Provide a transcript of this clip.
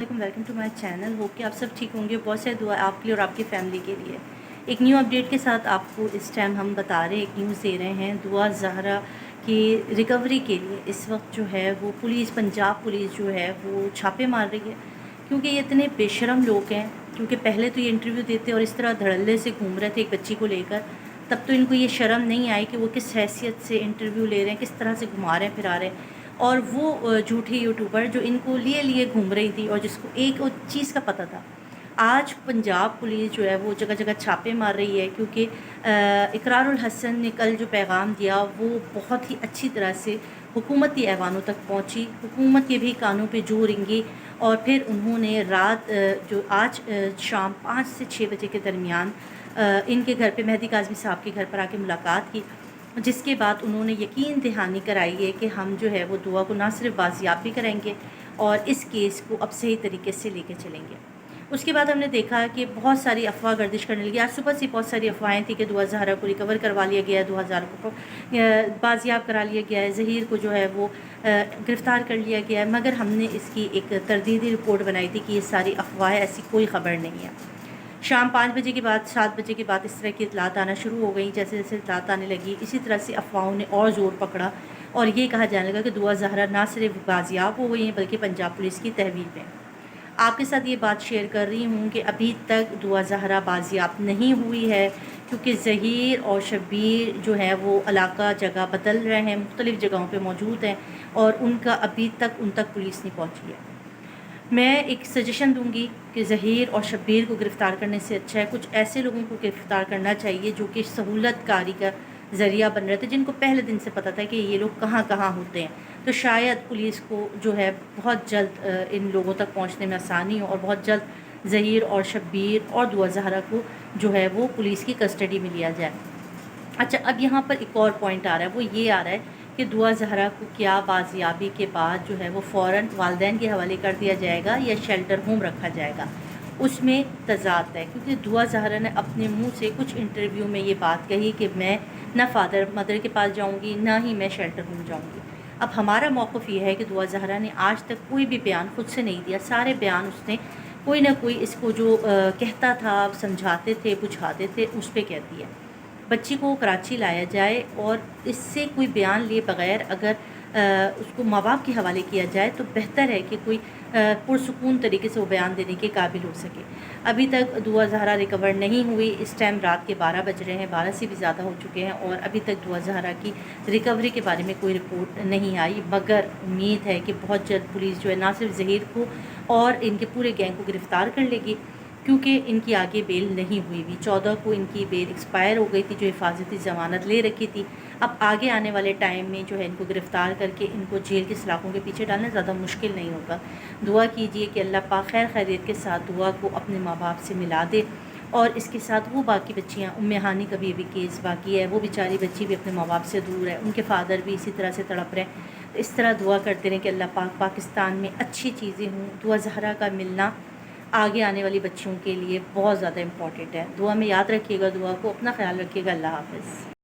Welcome to my channel. Hope कि आप सब ठीक होंगे। बहुत सारी दुआ आपके लिए और आपकी फ़ैमिली के लिए। एक न्यू अपडेट के साथ आपको इस टाइम हम बता रहे हैं, एक न्यूज़ दे रहे हैं दुआ ज़हरा की रिकवरी के लिए। इस वक्त जो है वो पुलिस, पंजाब पुलिस जो है वो छापे मार रही है, क्योंकि ये इतने बेशरम लोग हैं। क्योंकि पहले तो ये इंटरव्यू देते और इस तरह धड़ल्ले से घूम रहे थे एक बच्ची को लेकर, तब तो इनको ये शर्म नहीं आई कि वो किस हैसियत से इंटरव्यू ले रहे हैं, किस तरह से घुमा रहे हैं फिरा रहे हैं। और वो झूठी यूट्यूबर जो इनको लिए लिए घूम रही थी और जिसको एक और चीज़ का पता था, आज पंजाब पुलिस जो है वो जगह जगह छापे मार रही है। क्योंकि इकरारुल हसन ने कल जो पैगाम दिया वो बहुत ही अच्छी तरह से हुकूमती ऐवानों तक पहुंची। हुकूमत के भी कानों पे जू रेंगी और फिर उन्होंने रात जो आज शाम 5 से 6 बजे के दरमियान इनके घर पे, मेहदी काज़मी साहब के घर पर आके मुलाकात की, जिसके बाद उन्होंने यकीन दहानी कराई है कि हम जो है वो दुआ को ना सिर्फ बाजियाब भी कराएंगे और इस केस को अब सही तरीके से लेके चलेंगे। उसके बाद हमने देखा कि बहुत सारी अफवाह गर्दिश करने लगी। आज सुबह से बहुत सारी अफवाहें थी कि दुआ ज़हरा को रिकवर करवा लिया गया है, दुआ ज़हरा को बाजियाब करा लिया गया है, ज़हीर को जो है वो गिरफ़्तार कर लिया गया है। मगर हमने इसकी एक तरदीदी रिपोर्ट बनाई थी कि ये सारी अफवाहें, ऐसी कोई ख़बर नहीं है। शाम 5 बजे के बाद, 7 बजे के बाद इस तरह की इतलात आना शुरू हो गई। जैसे जैसे इतलात आने लगी, इसी तरह से अफवाहों ने और ज़ोर पकड़ा और ये कहा जाने लगा कि दुआ ज़हरा ना सिर्फ बाजियाब हो गई हैं बल्कि पंजाब पुलिस की तहवील में। आपके साथ ये बात शेयर कर रही हूँ कि अभी तक दुआ ज़हरा बाजियाब नहीं हुई है, क्योंकि ज़हीर और शब्बीर जो है वो इलाका जगह बदल रहे हैं, मुख्तलिफ़ जगहों पे मौजूद हैं और उनका अभी तक उन तक पुलिस नहीं पहुँची है। मैं एक सजेशन दूंगी कि ज़हीर और शब्बीर को गिरफ़्तार करने से अच्छा है कुछ ऐसे लोगों को गिरफ़्तार करना चाहिए जो कि सहूलत कारी का ज़रिया बन रहे थे, जिनको पहले दिन से पता था कि ये लोग कहाँ कहाँ होते हैं। तो शायद पुलिस को जो है बहुत जल्द इन लोगों तक पहुँचने में आसानी हो और बहुत जल्द ज़हीर और शब्बीर और दुआ ज़हरा को जो है वो पुलिस की कस्टडी में लिया जाए। अच्छा, अब यहाँ पर एक और पॉइंट आ रहा है, वो ये आ रहा है कि दुआ ज़हरा को क्या बाजियाबी के बाद जो है वो फ़ौरन वालिदैन के हवाले कर दिया जाएगा या शेल्टर होम रखा जाएगा। उसमें तज़ाद है, क्योंकि दुआ ज़हरा ने अपने मुंह से कुछ इंटरव्यू में ये बात कही कि मैं ना फादर मदर के पास जाऊंगी, ना ही मैं शेल्टर होम जाऊंगी। अब हमारा मौक़िफ़ ये है कि दुआ ज़हरा ने आज तक कोई भी बयान खुद से नहीं दिया। सारे बयान उसने कोई ना कोई इसको जो कहता था, समझाते थे, बुझाते थे, उस पर कह दिया। बच्ची को कराची लाया जाए और इससे कोई बयान लिए बग़ैर अगर उसको माँ बाप के हवाले किया जाए तो बेहतर है कि कोई पुरसुकून तरीके से वो बयान देने के काबिल हो सके। अभी तक दुआ ज़हरा रिकवर नहीं हुई। इस टाइम रात के 12 बज रहे हैं, 12 से भी ज़्यादा हो चुके हैं और अभी तक दुआ ज़हरा की रिकवरी के बारे में कोई रिपोर्ट नहीं आई। मगर उम्मीद है कि बहुत जल्द पुलिस जो है ना सिर्फ ज़हीर को और इनके पूरे गैंग को गिरफ़्तार कर लेगी, क्योंकि इनकी आगे बेल नहीं हुई भी। 14 को इनकी बेल एक्सपायर हो गई थी, जो हिफाजती ज़मानत ले रखी थी। अब आगे आने वाले टाइम में जो है इनको गिरफ़्तार करके इनको जेल के सलाखों के पीछे डालना ज़्यादा मुश्किल नहीं होगा। दुआ कीजिए कि अल्लाह पाक खैर खैरियत के साथ दुआ को अपने माँ बाप से मिला दे और इसके साथ वो बाकी बच्चियाँ, उम्मे हानी का भी अभी केस बाकी है, वो बेचारी बच्ची भी अपने माँ बाप से दूर है, उनके फ़ादर भी इसी तरह से तड़प रहे हैं। तो इस तरह दुआ करते रहें कि अल्लाह पाक पाकिस्तान में अच्छी चीज़ें हों। दुआ ज़हरा का मिलना आगे आने वाली बच्चियों के लिए बहुत ज़्यादा इम्पॉर्टेंट है। दुआ में याद रखिएगा, दुआ को अपना ख्याल रखिएगा। अल्लाह हाफ़िज़।